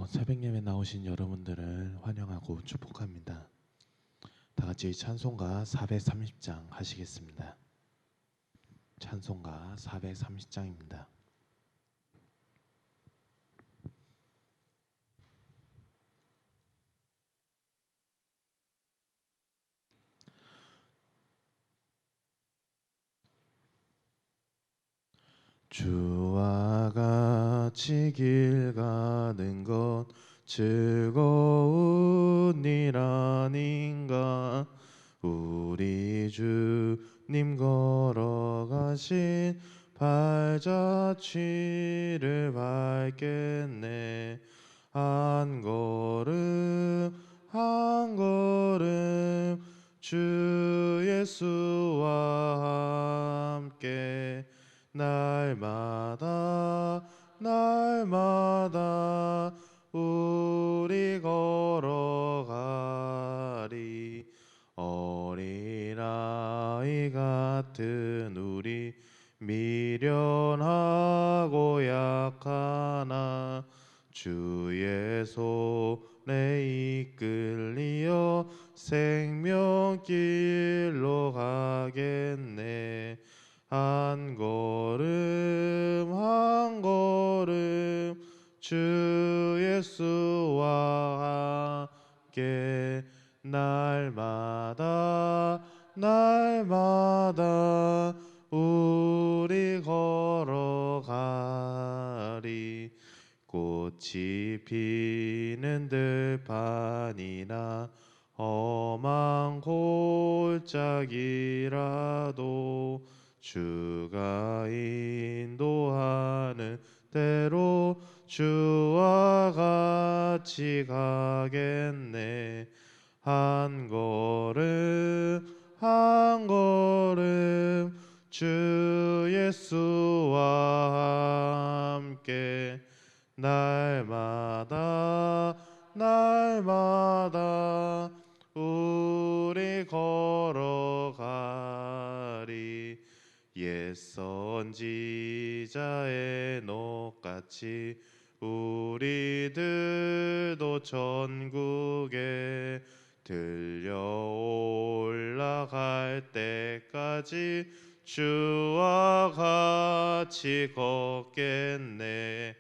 새벽 예배 나오신 여러분들을 환영하고 축복합니다. 다 같이 찬송가 430장 하시겠습니다. 찬송가 430장입니다. 주와 같이 길 가는 것 즐거운 일 아닌가. 우리 주님 걸어가신 발자취를 밟겠네. 한 걸음 한 걸음 주 예수와 함께 날마다 날마다 우리 걸어가리. 어린아이 같은 우리 미련하고 약하나 주의 손에 이끌리어 생명길로 가겠네. 한 걸음 한 걸음 주 예수와 함께 날마다 날마다 우리 걸어가리. 꽃이 피는 들판이나 험한 골짜기라도 주가 인도하는 대로 주와 같이 가겠네. 한 걸음 한 걸음 주 예수와 함께 날마다 날마다 우리 걸어가리. 옛 선지자의 녹같이 우리들도 전국에 들려 올라갈 때까지 주와 같이 걷겠네.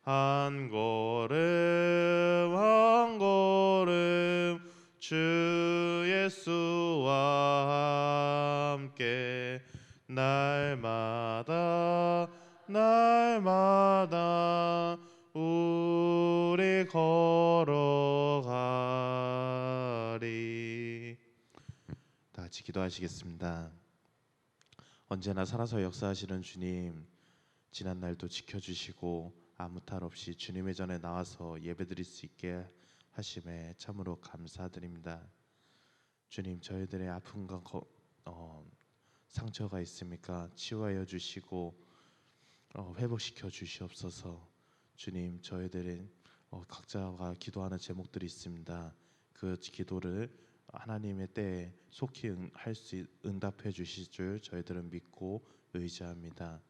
한 걸음 한 걸음 주 예수와 함께 날마다 날마다 우리 걸어가리. 다 같이 기도하시겠습니다. 언제나 살아서 역사하시는 주님, 지난 날도 지켜주시고 아무 탈 없이 주님의 전에 나와서 예배드릴 수 있게 하심에 참으로 감사드립니다. 주님, 저희들의 아픔과 상처가 있습니까? 치유하여 주시고 회복시켜 주시옵소서. 주님, 저희들의 각자가 기도하는 제목들이 있습니다. 그 기도를 하나님의 때에 속히 응답해 주실 줄 저희들은 믿고 의지합니다.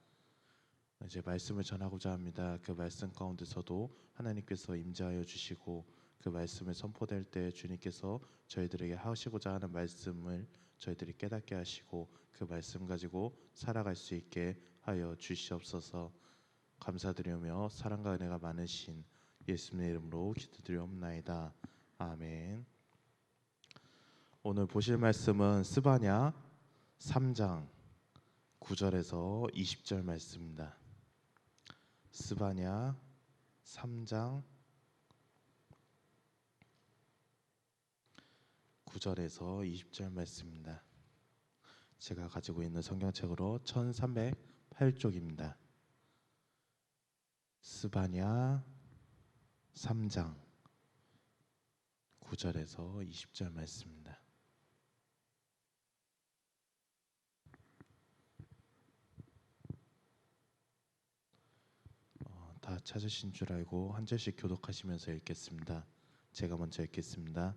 이제 말씀을 전하고자 합니다. 그 말씀 가운데서도 하나님께서 임재하여 주시고 그 말씀을 선포될 때 주님께서 저희들에게 하시고자 하는 말씀을 저희들이 깨닫게 하시고 그 말씀 가지고 살아갈 수 있게 하여 주시옵소서. 감사드리며 사랑과 은혜가 많으신 예수님의 이름으로 기도드리옵나이다. 아멘. 오늘 보실 말씀은 스바냐 3장 9절에서 20절 말씀입니다. 스바냐 3장 9절에서 20절 말씀입니다. 제가 가지고 있는 성경책으로 1308쪽입니다. 스바냐 3장 9절에서 20절 말씀입니다. 다 찾으신 줄 알고 한 절씩 교독하시면서 읽겠습니다. 제가 먼저 읽겠습니다.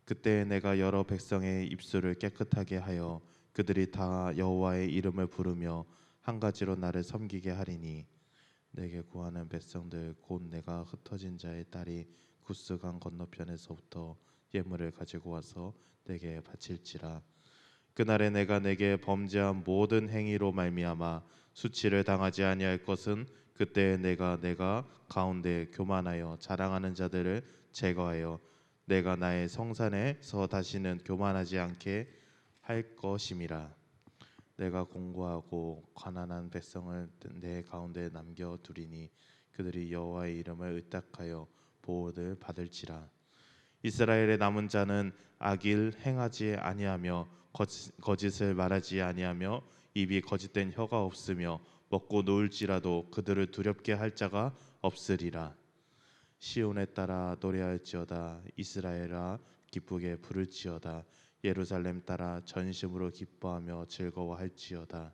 그때 내가 여러 백성의 입술을 깨끗하게 하여 그들이 다 여호와의 이름을 부르며 한 가지로 나를 섬기게 하리니 내게 구하는 백성들 곧 내가 흩어진 자의 딸이 구스강 건너편에서부터 예물을 가지고 와서 내게 바칠지라. 그날에 내가 내게 범죄한 모든 행위로 말미암아 수치를 당하지 아니할 것은 그때 내가 가운데 교만하여 자랑하는 자들을 제거하여 내가 나의 성산에서 다시는 교만하지 않게 할 것임이라. 내가 공고하고 가난한 백성을 내 가운데 남겨 두리니 그들이 여호와의 이름을 의탁하여 보호를 받을지라. 이스라엘의 남은 자는 악일 행하지 아니하며 거짓을 말하지 아니하며 입이 거짓된 혀가 없으며 먹고 놓을지라도 그들을 두렵게 할 자가 없으리라. 시온에 따라 노래할지어다. 이스라엘아 기쁘게 부를지어다. 예루살렘 따라 전심으로 기뻐하며 즐거워할지어다.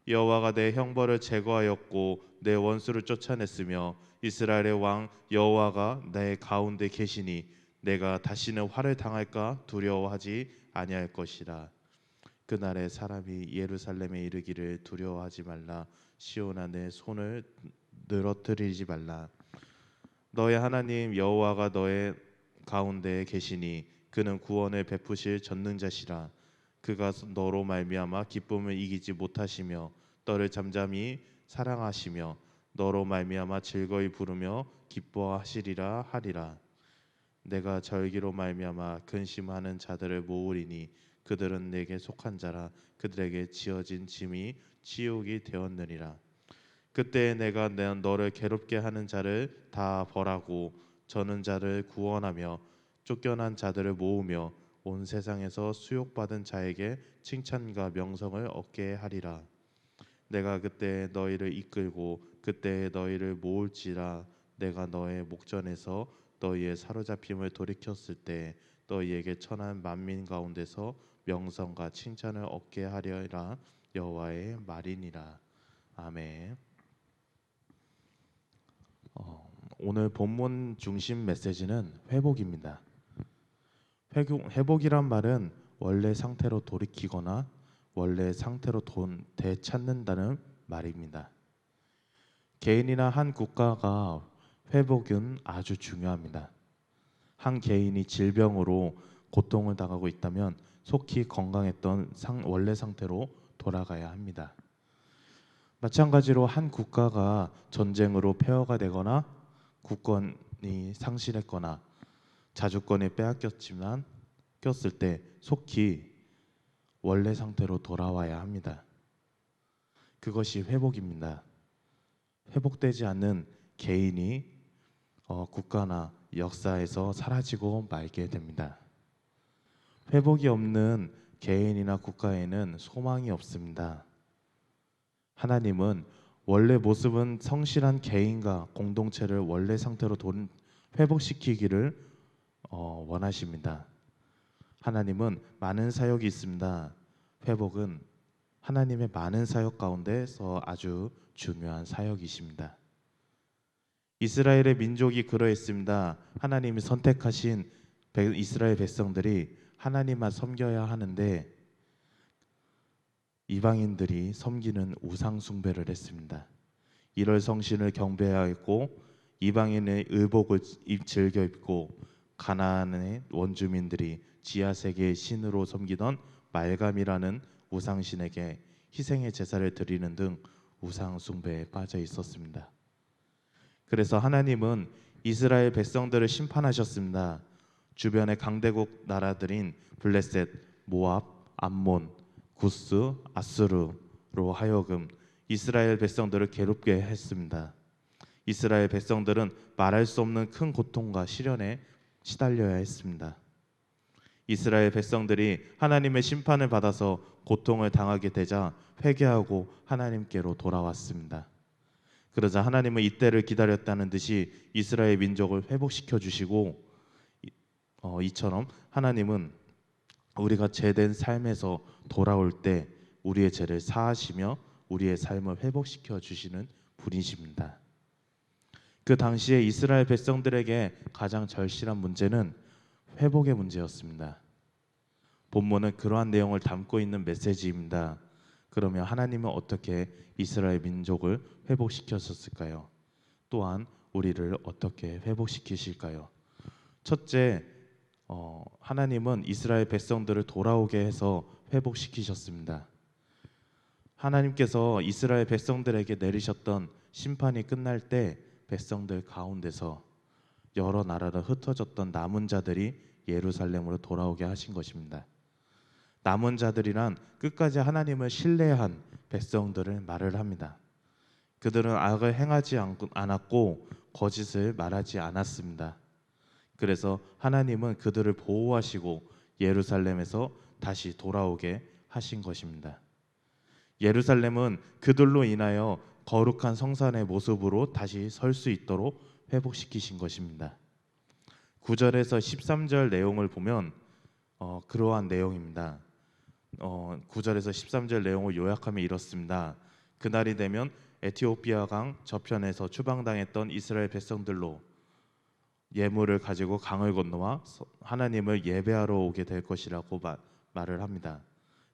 여호와가 내 형벌을 제거하였고 내 원수를 쫓아냈으며 이스라엘의 왕 여호와가 내 가운데 계시니 내가 다시는 화를 당할까 두려워하지 아니할 것이라. 그날에 사람이 예루살렘에 이르기를 두려워하지 말라. 시온아 내 손을 늘어뜨리지 말라. 너의 하나님 여호와가 너의 가운데 계시니 그는 구원을 베푸실 전능자시라. 그가 너로 말미암아 기쁨을 이기지 못하시며 너를 잠잠히 사랑하시며 너로 말미암아 즐거이 부르며 기뻐하시리라 하리라. 내가 절기로 말미암아 근심하는 자들을 모으리니 그들은 내게 속한 자라. 그들에게 지어진 짐이 치욕이 되었느니라. 그때 내가 너를 괴롭게 하는 자를 다 벌하고 저는 자를 구원하며 쫓겨난 자들을 모으며 온 세상에서 수욕받은 자에게 칭찬과 명성을 얻게 하리라. 내가 그때 너희를 이끌고 그때 너희를 모을지라. 내가 너의 목전에서 너희의 사로잡힘을 돌이켰을 때 너희에게 천한 만민 가운데서 명성과 칭찬을 얻게 하리라. 여호와의 말이니라. 아멘. 오늘 본문 중심 메시지는 회복입니다. 회복이란 말은 원래 상태로 돌이키거나 원래 상태로 되찾는다는 말입니다. 개인이나 한 국가가 회복은 아주 중요합니다. 한 개인이 질병으로 고통을 당하고 있다면 속히 건강했던 원래 상태로 돌아가야 합니다. 마찬가지로 한 국가가 전쟁으로 폐허가 되거나 국권이 상실했거나 자주권이 꼈을 때 속히 원래 상태로 돌아와야 합니다. 그것이 회복입니다. 회복되지 않는 개인이 국가나 역사에서 사라지고 말게 됩니다. 회복이 없는 개인이나 국가에는 소망이 없습니다. 하나님은 원래 모습은 성실한 개인과 공동체를 원래 상태로 회복시키기를 원하십니다. 하나님은 많은 사역이 있습니다. 회복은 하나님의 많은 사역 가운데서 아주 중요한 사역이십니다. 이스라엘의 민족이 그러했습니다. 하나님이 선택하신 이스라엘 백성들이 하나님만 섬겨야 하는데 이방인들이 섬기는 우상 숭배를 했습니다. 이럴 성신을 경배하였고 이방인의 의복을 즐겨 입고 가나안의 원주민들이 지하세계의 신으로 섬기던 말감이라는 우상신에게 희생의 제사를 드리는 등 우상 숭배에 빠져 있었습니다. 그래서 하나님은 이스라엘 백성들을 심판하셨습니다. 주변의 강대국 나라들인 블레셋, 모압, 암몬, 구스, 아수르로 하여금 이스라엘 백성들을 괴롭게 했습니다. 이스라엘 백성들은 말할 수 없는 큰 고통과 시련에 시달려야 했습니다. 이스라엘 백성들이 하나님의 심판을 받아서 고통을 당하게 되자 회개하고 하나님께로 돌아왔습니다. 그러자 하나님은 이때를 기다렸다는 듯이 이스라엘 민족을 회복시켜 주시고 이처럼 하나님은 우리가 죄된 삶에서 돌아올 때 우리의 죄를 사하시며 우리의 삶을 회복시켜 주시는 분이십니다. 그 당시에 이스라엘 백성들에게 가장 절실한 문제는 회복의 문제였습니다. 본문은 그러한 내용을 담고 있는 메시지입니다. 그러면 하나님은 어떻게 이스라엘 민족을 회복시켰었을까요? 또한 우리를 어떻게 회복시키실까요? 첫째, 하나님은 이스라엘 백성들을 돌아오게 해서 회복시키셨습니다. 하나님께서 이스라엘 백성들에게 내리셨던 심판이 끝날 때 백성들 가운데서 여러 나라로 흩어졌던 남은 자들이 예루살렘으로 돌아오게 하신 것입니다. 남은 자들이란 끝까지 하나님을 신뢰한 백성들을 말을 합니다. 그들은 악을 행하지 않았고 거짓을 말하지 않았습니다. 그래서 하나님은 그들을 보호하시고 예루살렘에서 다시 돌아오게 하신 것입니다. 예루살렘은 그들로 인하여 거룩한 성산의 모습으로 다시 설 수 있도록 회복시키신 것입니다. 9절에서 13절 내용을 보면 그러한 내용입니다. 9절에서 13절 내용을 요약하면 이렇습니다. 그날이 되면 에티오피아 강 저편에서 추방당했던 이스라엘 백성들로 예물을 가지고 강을 건너와 하나님을 예배하러 오게 될 것이라고 말을 합니다.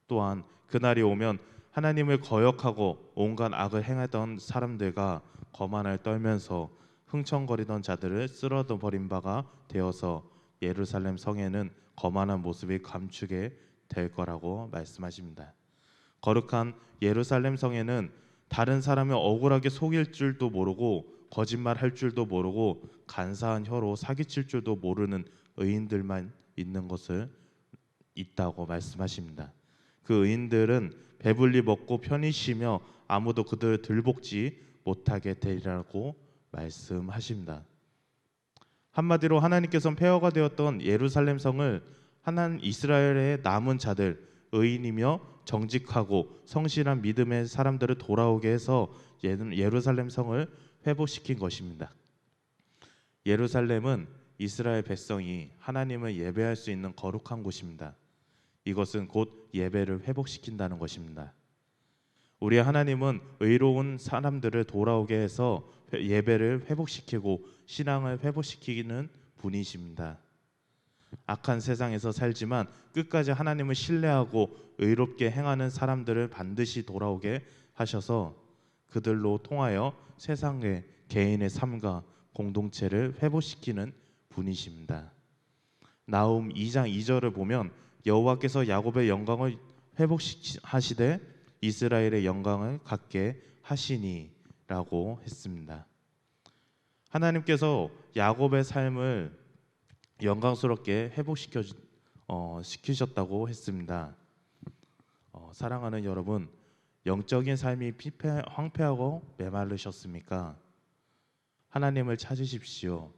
또한 그날이 오면 하나님을 거역하고 온갖 악을 행하던 사람들과 거만을 떨면서 흥청거리던 자들을 쓸어도 버린 바가 되어서 예루살렘 성에는 거만한 모습이 감추게 될 거라고 말씀하십니다. 거룩한 예루살렘 성에는 다른 사람을 억울하게 속일 줄도 모르고 거짓말할 줄도 모르고 간사한 혀로 사기칠 줄도 모르는 의인들만 있는 것을 있다고 말씀하십니다. 그 의인들은 배불리 먹고 편히 쉬며 아무도 그들을 들볶지 못하게 되리라고 말씀하십니다. 한마디로 하나님께서는 폐허가 되었던 예루살렘 성을 이스라엘의 남은 자들, 의인이며 정직하고 성실한 믿음의 사람들을 돌아오게 해서 예루살렘 성을 회복시킨 것입니다. 예루살렘은 이스라엘 백성이 하나님을 예배할 수 있는 거룩한 곳입니다. 이것은 곧 예배를 회복시킨다는 것입니다. 우리 하나님은 의로운 사람들을 돌아오게 해서 예배를 회복시키고 신앙을 회복시키는 분이십니다. 악한 세상에서 살지만 끝까지 하나님을 신뢰하고 의롭게 행하는 사람들을 반드시 돌아오게 하셔서 그들로 통하여 세상의 개인의 삶과 공동체를 회복시키는 분이십니다. 나훔 2장 2절을 보면 여호와께서 야곱의 영광을 회복하시되 이스라엘의 영광을 갖게 하시니라고 했습니다. 하나님께서 야곱의 삶을 영광스럽게 시키셨다고 했습니다. 사랑하는 여러분, 영적인 삶이 황폐하고 메마르셨습니까? 하나님을 찾으십시오.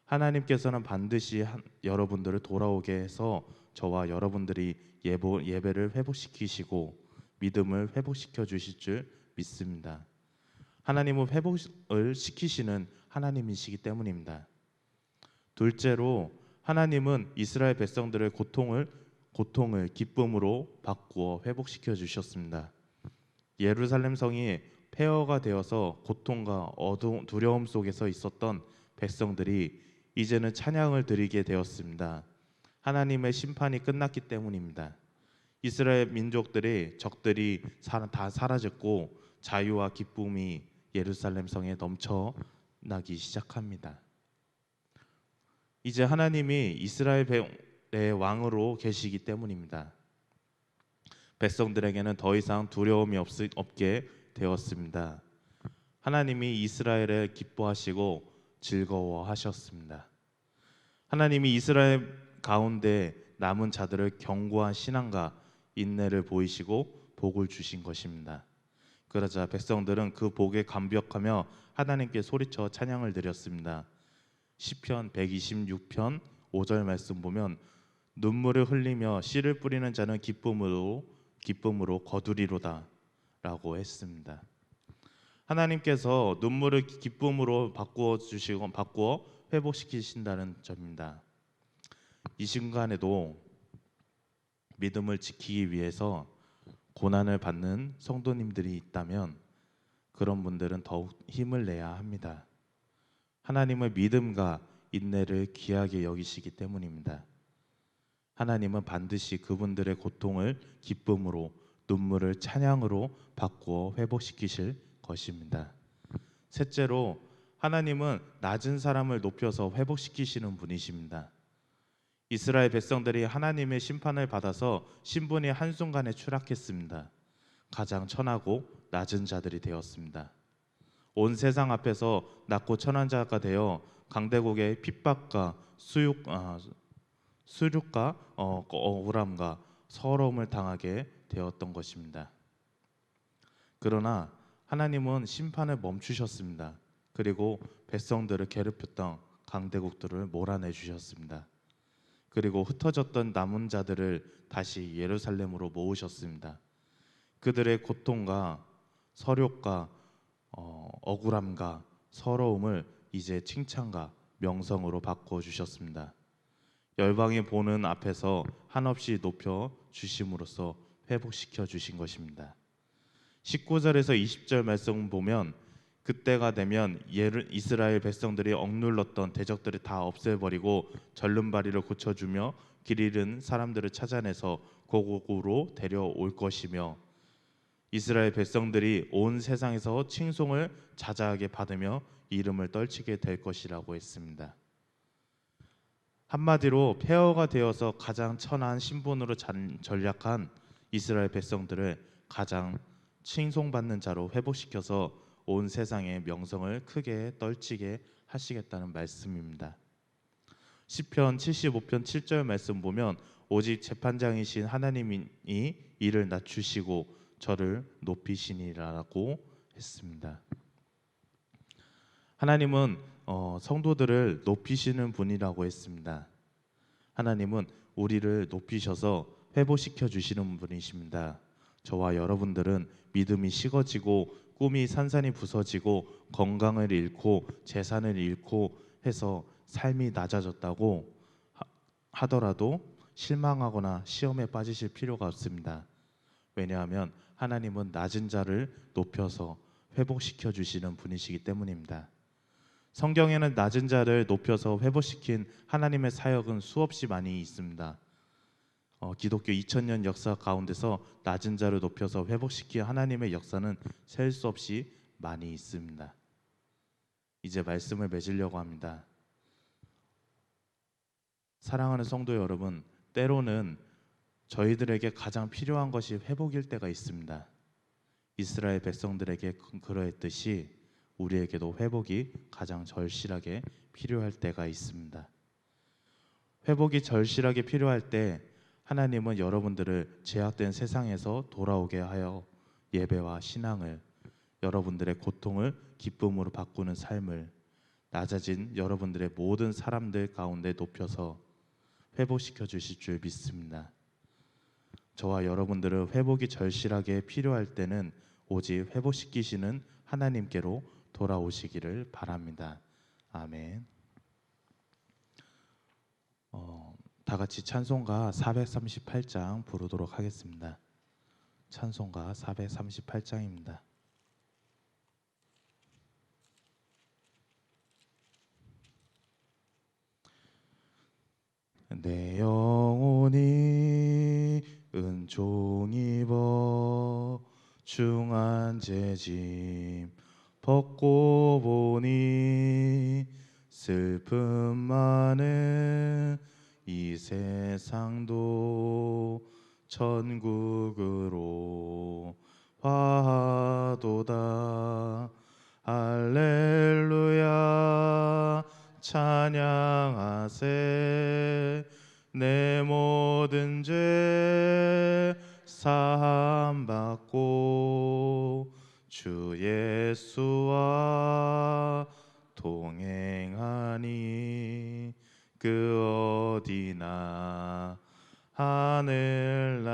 하나님께서는 반드시 여러분들을 돌아오게 해서 저와 여러분들이 예배를 회복시키시고 믿음을 회복시켜 주실 줄 믿습니다. 하나님은 회복을 시키시는 하나님이시기 때문입니다. 둘째로 하나님은 이스라엘 백성들의 고통을 기쁨으로 바꾸어 회복시켜 주셨습니다. 예루살렘 성이 폐허가 되어서 고통과 두려움 속에서 있었던 백성들이 이제는 찬양을 드리게 되었습니다. 하나님의 심판이 끝났기 때문입니다. 이스라엘 민족들의 적들이 다 사라졌고 자유와 기쁨이 예루살렘 성에 넘쳐나기 시작합니다. 이제 하나님이 이스라엘의 왕으로 계시기 때문입니다. 백성들에게는 더 이상 두려움이 없게 되었습니다. 하나님이 이스라엘을 기뻐하시고 즐거워하셨습니다. 하나님이 이스라엘 가운데 남은 자들을 견고한 신앙과 인내를 보이시고 복을 주신 것입니다. 그러자 백성들은 그 복에 감격하며 하나님께 소리쳐 찬양을 드렸습니다. 시편 126편 5절 말씀 보면 눈물을 흘리며 씨를 뿌리는 자는 기쁨으로 거두리로다 라고 했습니다. 하나님께서 눈물을 기쁨으로 바꾸어 회복시키신다는 점입니다. 이 순간에도 믿음을 지키기 위해서 고난을 받는 성도님들이 있다면 그런 분들은 더욱 힘을 내야 합니다. 하나님의 믿음과 인내를 귀하게 여기시기 때문입니다. 하나님은 반드시 그분들의 고통을 기쁨으로 눈물을 찬양으로 바꾸어 회복시키실 것입니다. 셋째로 하나님은 낮은 사람을 높여서 회복시키시는 분이십니다. 이스라엘 백성들이 하나님의 심판을 받아서 신분이 한순간에 추락했습니다. 가장 천하고 낮은 자들이 되었습니다. 온 세상 앞에서 낮고 천한 자가 되어 강대국의 핍박과 수륙과 억울함과 서러움을 당하게 되었던 것입니다. 그러나 하나님은 심판을 멈추셨습니다. 그리고 백성들을 괴롭혔던 강대국들을 몰아내 주셨습니다. 그리고 흩어졌던 남은 자들을 다시 예루살렘으로 모으셨습니다. 그들의 고통과 서욕과 억울함과 서러움을 이제 칭찬과 명성으로 바꿔 주셨습니다. 열방이 보는 앞에서 한없이 높여 주심으로써 회복시켜 주신 것입니다. 19절에서 20절 말씀 보면 그때가 되면 이스라엘 백성들이 억눌렀던 대적들을 다 없애버리고 절름발이를 고쳐주며 길 잃은 사람들을 찾아내서 고국으로 데려올 것이며 이스라엘 백성들이 온 세상에서 칭송을 자자하게 받으며 이름을 떨치게 될 것이라고 했습니다. 한마디로 폐허가 되어서 가장 천한 신분으로 전락한 이스라엘 백성들을 가장 칭송받는 자로 회복시켜서 온 세상의 명성을 크게 떨치게 하시겠다는 말씀입니다. 시편 75편 7절 말씀 보면 오직 재판장이신 하나님이 이를 낮추시고 저를 높이시니라고 했습니다. 하나님은 성도들을 높이시는 분이라고 했습니다. 하나님은 우리를 높이셔서 회복시켜 주시는 분이십니다. 저와 여러분들은 믿음이 식어지고 꿈이 산산이 부서지고 건강을 잃고 재산을 잃고 해서 삶이 낮아졌다고 하더라도 실망하거나 시험에 빠지실 필요가 없습니다. 왜냐하면 하나님은 낮은 자를 높여서 회복시켜 주시는 분이시기 때문입니다. 성경에는 낮은 자를 높여서 회복시킨 하나님의 사역은 수없이 많이 있습니다. 기독교 2000년 역사 가운데서 낮은 자를 높여서 회복시킨 하나님의 역사는 셀 수 없이 많이 있습니다. 이제 말씀을 맺으려고 합니다. 사랑하는 성도 여러분, 때로는 저희들에게 가장 필요한 것이 회복일 때가 있습니다. 이스라엘 백성들에게 그러했듯이 우리에게도 회복이 가장 절실하게 필요할 때가 있습니다. 회복이 절실하게 필요할 때 하나님은 여러분들을 제약된 세상에서 돌아오게 하여 예배와 신앙을, 여러분들의 고통을 기쁨으로 바꾸는 삶을, 낮아진 여러분들의 모든 사람들 가운데 높여서 회복시켜 주실 줄 믿습니다. 저와 여러분들은 회복이 절실하게 필요할 때는 오직 회복시키시는 하나님께로 돌아오시기를 바랍니다. 아멘. 다 같이 찬송가 438장 부르도록 하겠습니다. 찬송가 438장입니다. 내 영혼이 은총 입어 중한 죄짐 벗고 보니 슬픔 많은 이 세상도 천국으로 화도다. 할렐루야 찬양하세. 내 모든 죄 사함 받고 주 예수와 동행하니 그 어디나 하늘나라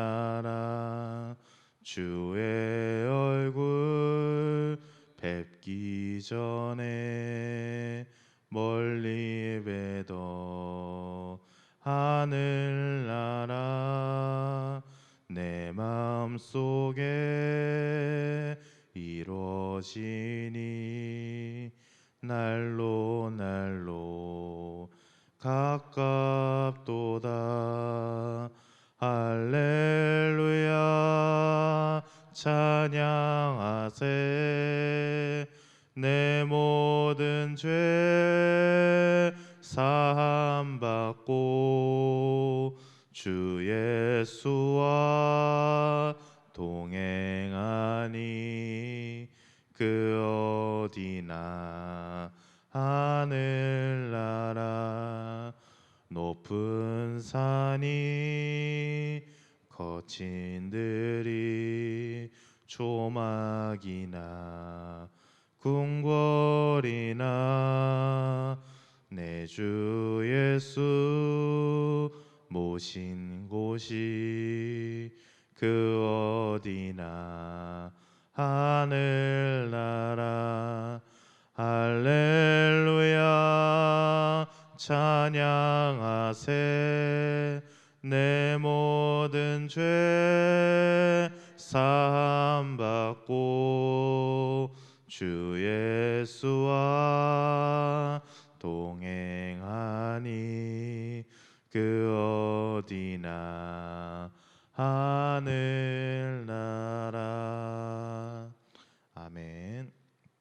주의 얼굴 뵙기 전에 멀리 뵈도 하늘나라 내 마음속에 이루어지니 날로 날로 가깝도다. 할렐루야 찬양하세. 내 모든 죄 사함 받고 주 예수와 동행하니 그 어디나 하늘나라 높은 산이 거친 들이 조막이나 궁궐이나 내 주 예수 모신 곳이 그 어디나 하늘나라. 할렐루야 찬양하세. 내 모든 죄 사함 받고 주 예수와 동행하니 그 어디나 하늘나라.